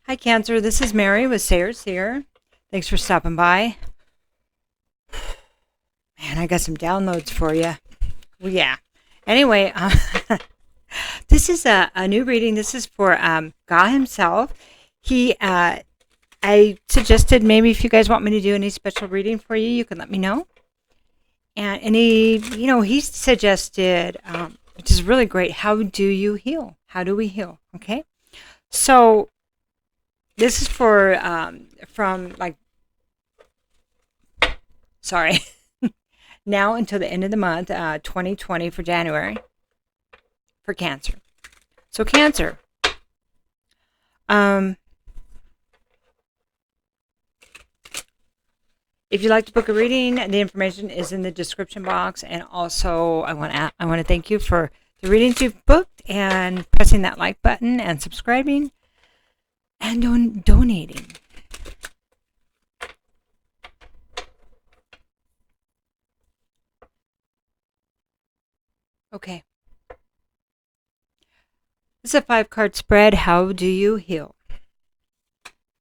Hi, Cancer. This is Mary with Seer. Thanks for stopping by. Man, I got some downloads for you. Well, yeah. Anyway, this is a new reading. This is for God himself. I suggested maybe if you guys want me to do any special reading for you, you can let me know. And he suggested, which is really great, how do you heal? How do we heal? Okay. So this is sorry, now until the end of the month, 2020 for January, for Cancer. So Cancer, if you'd like to book a reading, the information is in the description box. And also, I want to thank you for the readings you've booked and pressing that like button and subscribing and donating. Okay. This is a 5-card spread. How do you heal?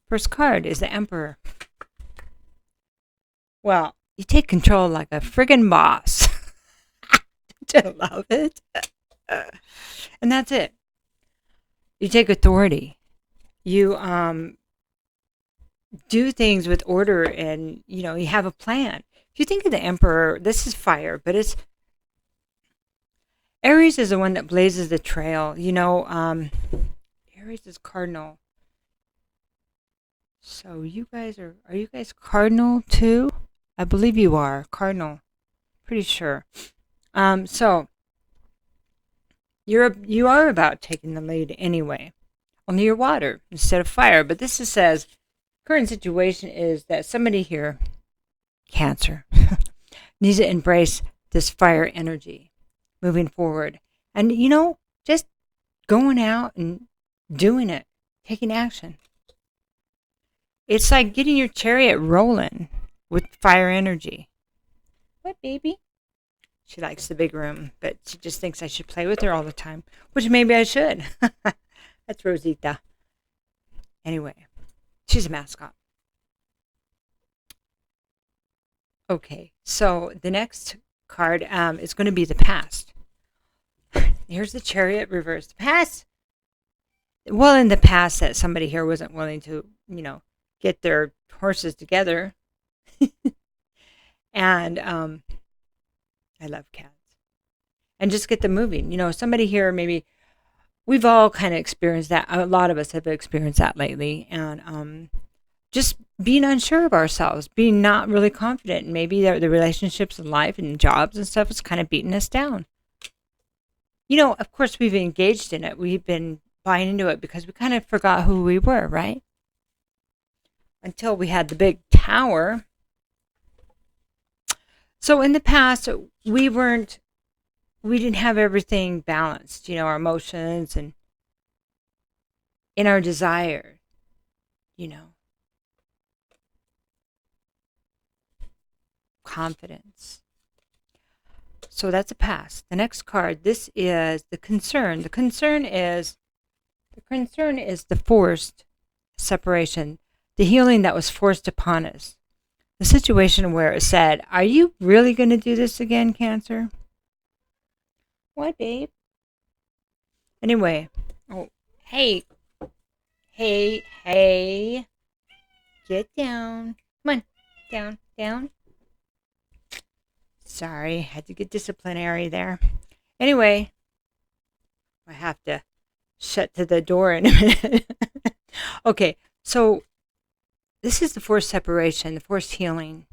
First card is the Emperor. Well, you take control like a friggin' boss. Don't you love it? And that's it. You take authority. You do things with order, and you have a plan. If you think of the Emperor, this is fire, but it's Aries is the one that blazes the trail. Aries is cardinal. So are you guys cardinal too? I believe you are cardinal. Pretty sure. So you are about taking the lead anyway. Only you're water instead of fire. But this says current situation is that somebody here, Cancer, needs to embrace this fire energy moving forward. And just going out and doing it, taking action. It's like getting your chariot rolling with fire energy. What, baby? She likes the big room, but she just thinks I should play with her all the time, which maybe I should. That's Rosita. Anyway, she's a mascot. Okay, so the next card is going to be the past. Here's the Chariot reversed. Past. Well, in the past, that somebody here wasn't willing to, get their horses together. And I love cats. And just get them moving. Somebody here, maybe we've all kind of experienced that. A lot of us have experienced that lately. And just being unsure of ourselves, being not really confident. And maybe the relationships in life and jobs and stuff is kind of beating us down. Of course, we've engaged in it. We've been buying into it because we kind of forgot who we were, right? Until we had the big tower. So in the past, we didn't have everything balanced, our emotions and in our desire, confidence. So that's a past. The next card, this is the concern. The concern is the forced separation, the healing that was forced upon us. The situation where it said, are you really going to do this again, Cancer? What, babe? Anyway. Oh, hey. Hey. Get down. Come on. Down. Sorry, had to get disciplinary there. Anyway, I have to shut to the door in a minute. Okay, so this is the forced separation, the forced healing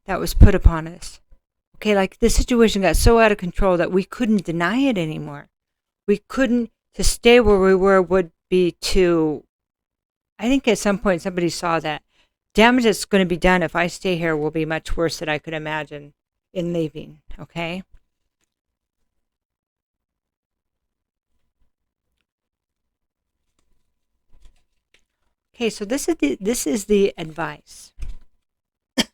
that was put upon us. Okay, like the situation got so out of control that we couldn't deny it anymore. We couldn't, to stay where we were would be to, I think at some point somebody saw that damage that's going to be done if I stay here will be much worse than I could imagine in leaving, okay? Okay, so this is the advice. The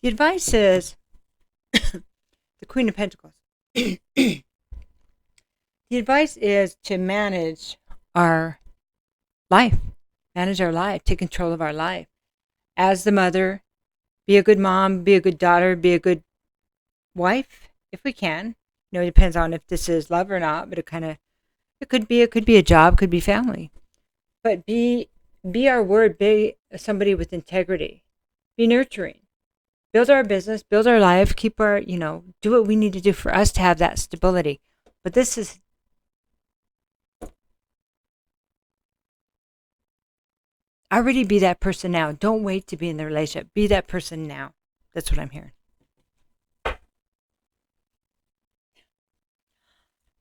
advice is the Queen of Pentacles. The advice is to our life, manage our life, take control of our life. As the mother, be a good mom, be a good daughter, be a good wife, if we can. It depends on if this is love or not, but it could be a job, could be family. But be our word, be somebody with integrity. Be nurturing. Build our business, build our life, keep our, do what we need to do for us to have that stability. But this is already be that person now. Don't wait to be in the relationship. Be that person now. That's what I'm hearing.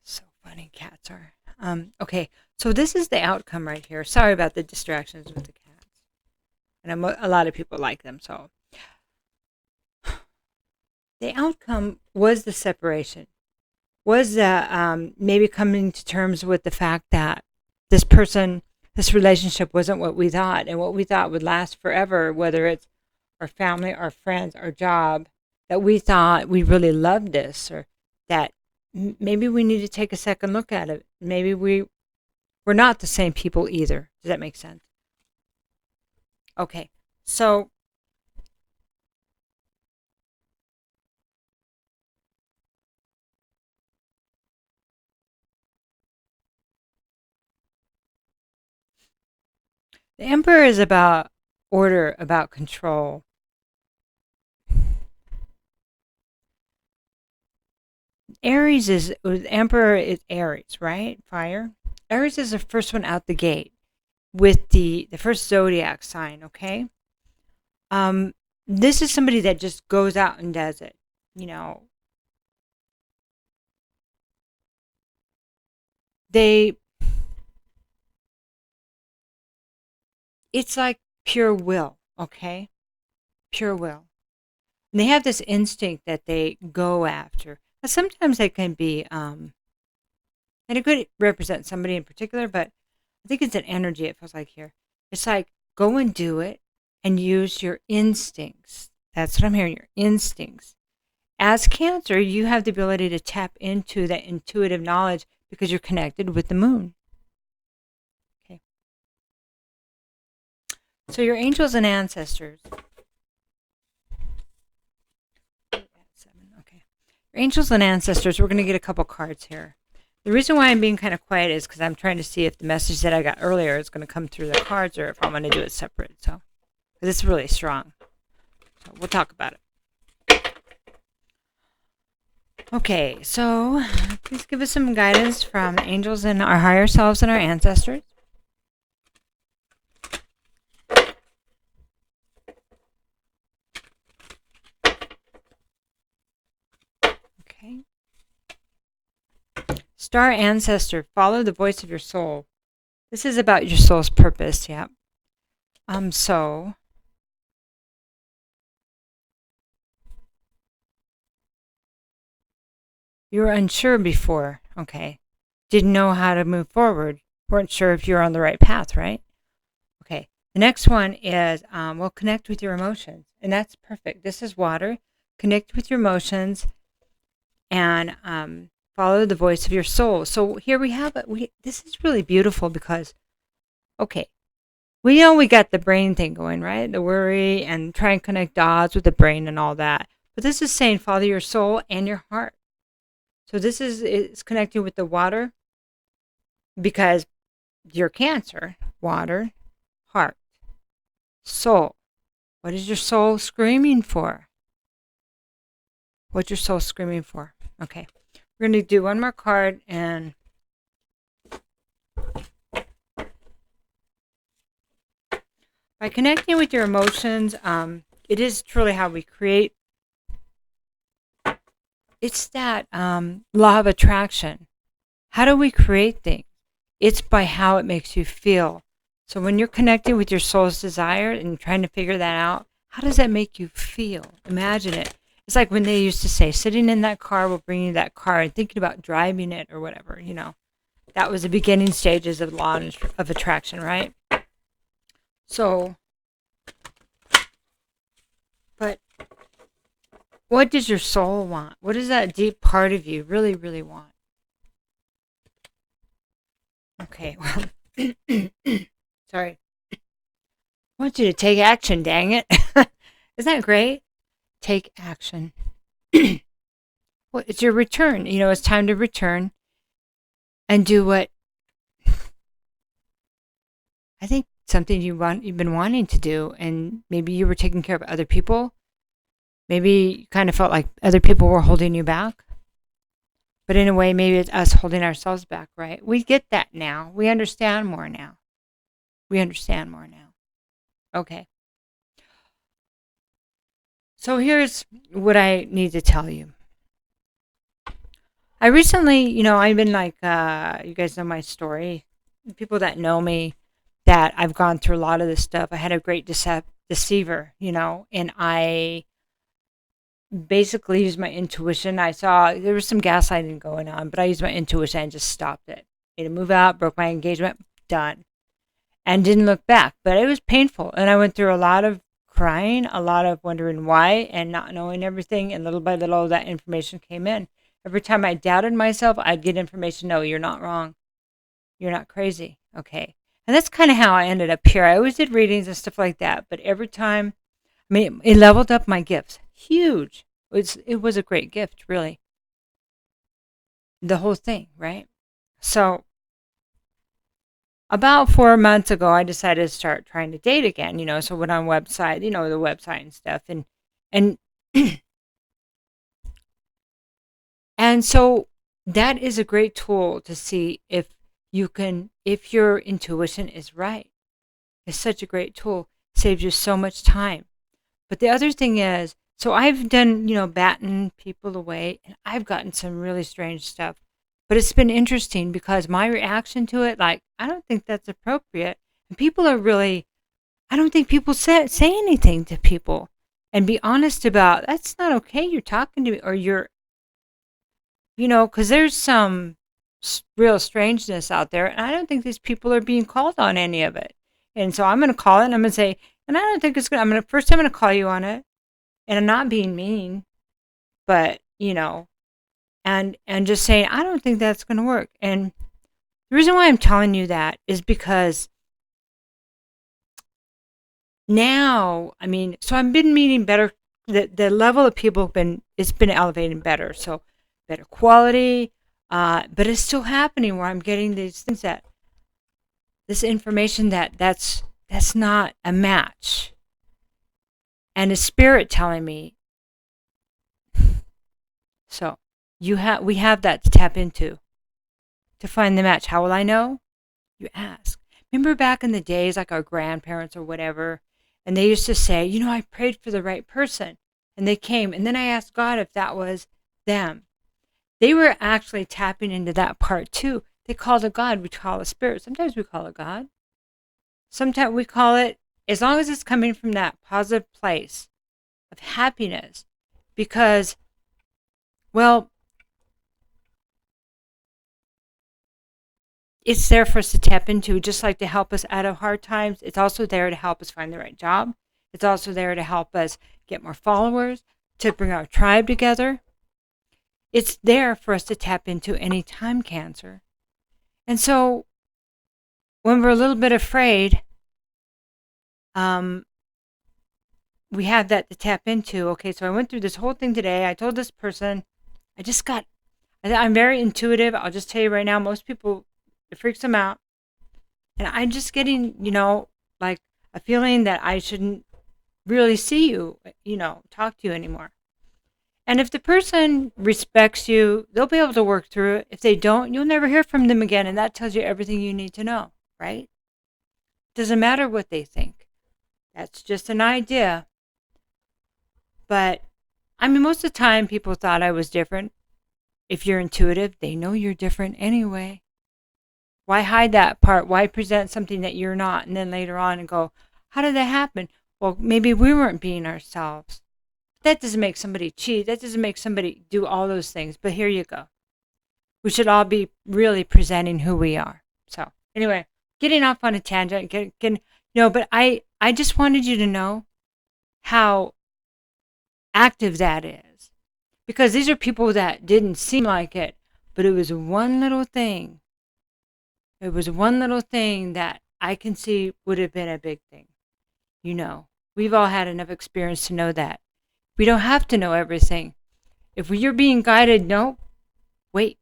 So funny, cats are. Okay, so this is the outcome right here. Sorry about the distractions with the cats. And a lot of people like them, so. The outcome was the separation. Was maybe coming to terms with the fact that this relationship wasn't what we thought, and what we thought would last forever, whether it's our family, our friends, our job, that we thought we really loved this, or that maybe we need to take a second look at it. Maybe we're not the same people either. Does that make sense? Okay, so the Emperor is about order, about control. Emperor is Aries, right? Fire. Aries is the first one out the gate with the first zodiac sign, okay? This is somebody that just goes out and does it. They it's like pure will, okay? Pure will. And they have this instinct that they go after. Now, sometimes they can be, and it could represent somebody in particular, but I think it's an energy, it feels like here. It's like, go and do it and use your instincts. That's what I'm hearing, your instincts. As Cancer, you have the ability to tap into that intuitive knowledge because you're connected with the moon. Okay. So your angels and ancestors. Okay. Your angels and ancestors, we're going to get a couple cards here. The reason why I'm being kind of quiet is because I'm trying to see if the message that I got earlier is going to come through the cards or if I'm going to do it separate. So this is really strong. So we'll talk about it. Okay, so please give us some guidance from the angels and our higher selves and our ancestors. Okay. Star ancestor, follow the voice of your soul. This is about your soul's purpose, yeah. So you were unsure before, okay. Didn't know how to move forward. Weren't sure if you were on the right path, right? Okay. The next one is, well, connect with your emotions. And that's perfect. This is water. Connect with your emotions and follow the voice of your soul. So here we have it. This is really beautiful because, okay, we know we got the brain thing going, right? The worry and try and connect dots with the brain and all that. But this is saying follow your soul and your heart. So it's connecting with the water because your Cancer, water, heart, soul. What is your soul screaming for? What's your soul screaming for? Okay. We're going to do one more card and by connecting with your emotions, it is truly how we create. It's that law of attraction. How do we create things? It's by how it makes you feel. So when you're connecting with your soul's desire and trying to figure that out, how does that make you feel? Imagine it. It's like when they used to say, sitting in that car will bring you that car, and thinking about driving it or whatever, That was the beginning stages of law of attraction, right? So, but what does your soul want? What does that deep part of you really, really want? Okay, well, sorry. I want you to take action, dang it. Isn't that great? Take action. Well, it's your return. It's time to return and do what I think something you've been wanting to do, and maybe you were taking care of other people. Maybe you kind of felt like other people were holding you back. But in a way, maybe it's us holding ourselves back, right? We get that now. We understand more now. We understand more now. Okay. So here's what I need to tell you. I recently, I've been like, you guys know my story. The people that know me, that I've gone through a lot of this stuff. I had a great deceiver, and I basically used my intuition. I saw there was some gaslighting going on, but I used my intuition and just stopped it. Made a move out, broke my engagement, done, and didn't look back. But it was painful, and I went through a lot of crying, a lot of wondering why, and not knowing everything. And little by little, that information came in. Every time I doubted myself, I'd get information. No, you're not wrong. You're not crazy. Okay. And that's kind of how I ended up here. I always did readings and stuff like that, but every time, it leveled up my gifts. Huge. It was a great gift, really. The whole thing, right? So about 4 months ago, I decided to start trying to date again. So went on website, the website and stuff, and and so that is a great tool to see if your intuition is right. It's such a great tool. Saves you so much time. But the other thing is, so I've done, batting people away, and I've gotten some really strange stuff. But it's been interesting because my reaction to it, like, I don't think that's appropriate. And people are really, I don't think people say anything to people and be honest about, that's not okay. You're talking to me, or because there's some real strangeness out there. And I don't think these people are being called on any of it. And so I'm going to call it, and I'm going to say, and I don't think it's going to, first I'm going to call you on it. And I'm not being mean, but, and just saying, I don't think that's going to work. And the reason why I'm telling you that is because now, so I've been meeting better, the level of people it's been elevating better. So better quality, but it's still happening where I'm getting these things this information that's not a match. And a spirit telling me, so we have that to tap into, to find the match. How will I know? You ask. Remember back in the days, like our grandparents or whatever, and they used to say, I prayed for the right person, and they came, and then I asked God if that was them. They were actually tapping into that part too. They called it God. We call it spirit. Sometimes we call it God. Sometimes we call it, as long as it's coming from that positive place of happiness, because, well, it's there for us to tap into, just like to help us out of hard times. It's also there to help us find the right job. It's also there to help us get more followers, to bring our tribe together. It's there for us to tap into any time, Cancer. And so when we're a little bit afraid, we have that to tap into. Okay, so I went through this whole thing today. I told this person, I'm very intuitive. I'll just tell you right now, most people, it freaks them out. And I'm just getting, like a feeling that I shouldn't really see you, talk to you anymore. And if the person respects you, they'll be able to work through it. If they don't, you'll never hear from them again. And that tells you everything you need to know, right? Doesn't matter what they think. That's just an idea. But, most of the time people thought I was different. If you're intuitive, they know you're different anyway. Why hide that part? Why present something that you're not, and then later on and go, how did that happen? Well, maybe we weren't being ourselves. That doesn't make somebody cheat. That doesn't make somebody do all those things. But here you go. We should all be really presenting who we are. So anyway, getting off on a tangent, but I just wanted you to know how active that is. Because these are people that didn't seem like it, but it was one little thing. It was one little thing that I can see would have been a big thing. You know, we've all had enough experience to know that. We don't have to know everything. If you're being guided, no, wait.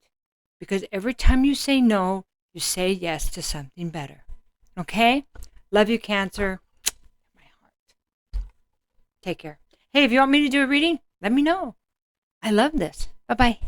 Because every time you say no, you say yes to something better. Okay? Love you, Cancer. My heart. Take care. Hey, if you want me to do a reading, let me know. I love this. Bye-bye.